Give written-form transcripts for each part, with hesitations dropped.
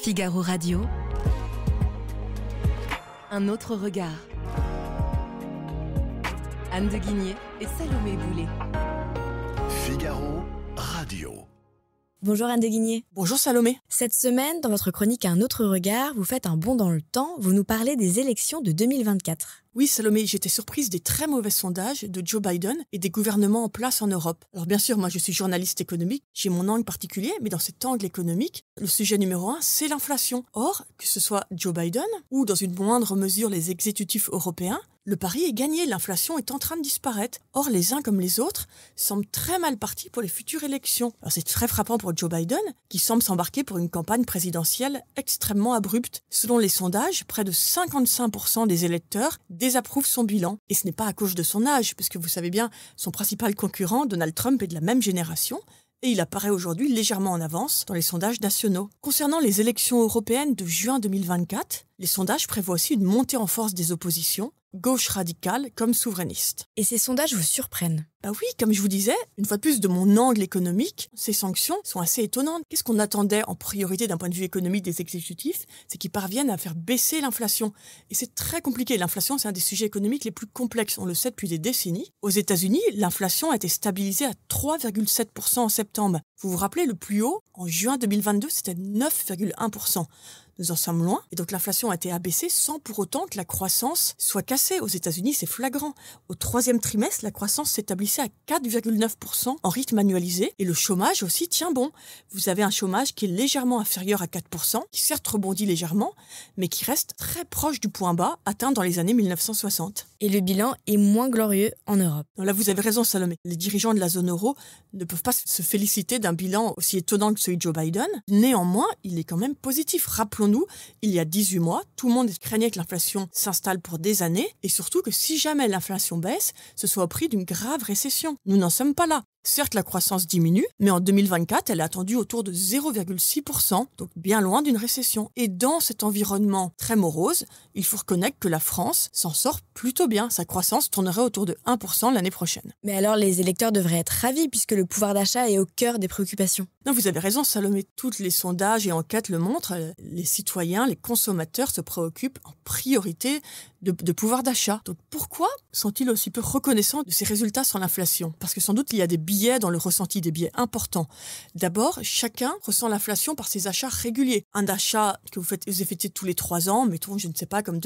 Figaro Radio. Un autre regard. Anne de Guigné et Salomé Boulet. Figaro Radio. Bonjour Anne de Guigné. Bonjour Salomé. Cette semaine, dans votre chronique Un autre regard, vous faites un bond dans le temps, vous nous parlez des élections de 2024. Oui Salomé, j'étais surprise des très mauvais sondages de Joe Biden et des gouvernements en place en Europe. Alors bien sûr, moi je suis journaliste économique, j'ai mon angle particulier, mais dans cet angle économique, le sujet numéro 1, c'est l'inflation. Or, que ce soit Joe Biden ou dans une moindre mesure les exécutifs européens, le pari est gagné, l'inflation est en train de disparaître. Or, les uns comme les autres semblent très mal partis pour les futures élections. Alors, c'est très frappant pour Joe Biden, qui semble s'embarquer pour une campagne présidentielle extrêmement abrupte. Selon les sondages, près de 55% des électeurs désapprouvent son bilan. Et ce n'est pas à cause de son âge, puisque vous savez bien, son principal concurrent, Donald Trump, est de la même génération. Et il apparaît aujourd'hui légèrement en avance dans les sondages nationaux. Concernant les élections européennes de juin 2024, les sondages prévoient aussi une montée en force des oppositions, gauche radicale comme souverainiste. Et ces sondages vous surprennent? Bah oui, comme je vous disais, une fois de plus de mon angle économique, ces sanctions sont assez étonnantes. Qu'est-ce qu'on attendait en priorité d'un point de vue économique des exécutifs? C'est qu'ils parviennent à faire baisser l'inflation. Et c'est très compliqué. L'inflation, c'est un des sujets économiques les plus complexes. On le sait depuis des décennies. Aux États-Unis, l'inflation a été stabilisée à 3,7% en septembre. Vous vous rappelez, le plus haut, en juin 2022, c'était 9,1%. Nous en sommes loin, et donc l'inflation a été abaissée sans pour autant que la croissance soit cassée. Aux États-Unis, c'est flagrant. Au troisième trimestre, la croissance s'établissait à 4,9% en rythme annualisé, et le chômage aussi tient bon. Vous avez un chômage qui est légèrement inférieur à 4%, qui certes rebondit légèrement, mais qui reste très proche du point bas atteint dans les années 1960. Et le bilan est moins glorieux en Europe. Non, là, vous avez raison, Salomé. Les dirigeants de la zone euro ne peuvent pas se féliciter d'un bilan aussi étonnant que celui de Joe Biden. Néanmoins, il est quand même positif. Rappelons-nous, il y a 18 mois, tout le monde craignait que l'inflation s'installe pour des années et surtout que si jamais l'inflation baisse, ce soit au prix d'une grave récession. Nous n'en sommes pas là. Certes, la croissance diminue, mais en 2024, elle est attendue autour de 0,6%, donc bien loin d'une récession. Et dans cet environnement très morose, il faut reconnaître que la France s'en sort plutôt bien. Sa croissance tournerait autour de 1% l'année prochaine. Mais alors les électeurs devraient être ravis puisque le pouvoir d'achat est au cœur des préoccupations. Non, vous avez raison, Salomé. Tous les sondages et enquêtes le montrent. Les citoyens, les consommateurs se préoccupent en priorité de pouvoir d'achat. Donc pourquoi sont-ils aussi peu reconnaissants de ces résultats sur l'inflation? Parce que sans doute il y a des biais dans le ressenti, des biais importants. D'abord, chacun ressent l'inflation par ses achats réguliers. Un achat que vous effectuez tous les 3 ans, mettons, je ne sais pas, comme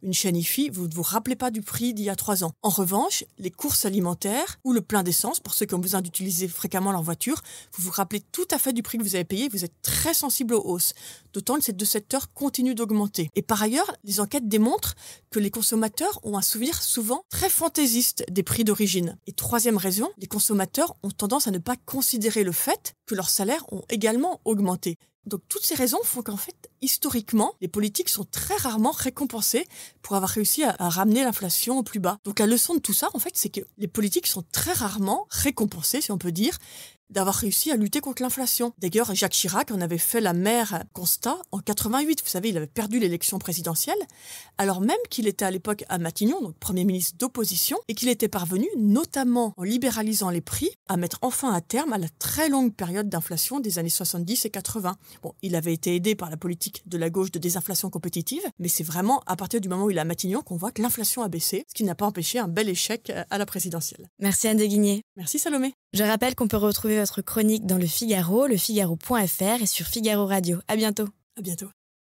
une chaîne IFI, vous ne vous rappelez pas du prix d'il y a 3 ans. En revanche, les courses alimentaires ou le plein d'essence, pour ceux qui ont besoin d'utiliser fréquemment leur voiture, vous vous rappelez tout à fait du prix que vous avez payé, vous êtes très sensible aux hausses. D'autant que ces deux secteurs continuent d'augmenter. Et par ailleurs, les enquêtes démontrent que les consommateurs ont un souvenir souvent très fantaisiste des prix d'origine. Et troisième raison, les consommateurs ont tendance à ne pas considérer le fait que leurs salaires ont également augmenté. Donc toutes ces raisons font qu'en fait, historiquement, les politiques sont très rarement récompensés pour avoir réussi à ramener l'inflation au plus bas. Donc la leçon de tout ça, en fait, c'est que les politiques sont très rarement récompensés, si on peut dire, d'avoir réussi à lutter contre l'inflation. D'ailleurs, Jacques Chirac en avait fait l'amère constat en 88. Vous savez, il avait perdu l'élection présidentielle, alors même qu'il était à l'époque à Matignon, donc Premier ministre d'opposition, et qu'il était parvenu, notamment en libéralisant les prix, à mettre enfin un terme à la très longue période d'inflation des années 70 et 80. Bon, il avait été aidé par la politique de la gauche de désinflation compétitive, mais c'est vraiment à partir du moment où il est à Matignon qu'on voit que l'inflation a baissé, ce qui n'a pas empêché un bel échec à la présidentielle. Merci Anne de Guigné. Merci Salomé. Je rappelle qu'on peut retrouver votre chronique dans Le Figaro, lefigaro.fr et sur Figaro Radio. À bientôt. À bientôt.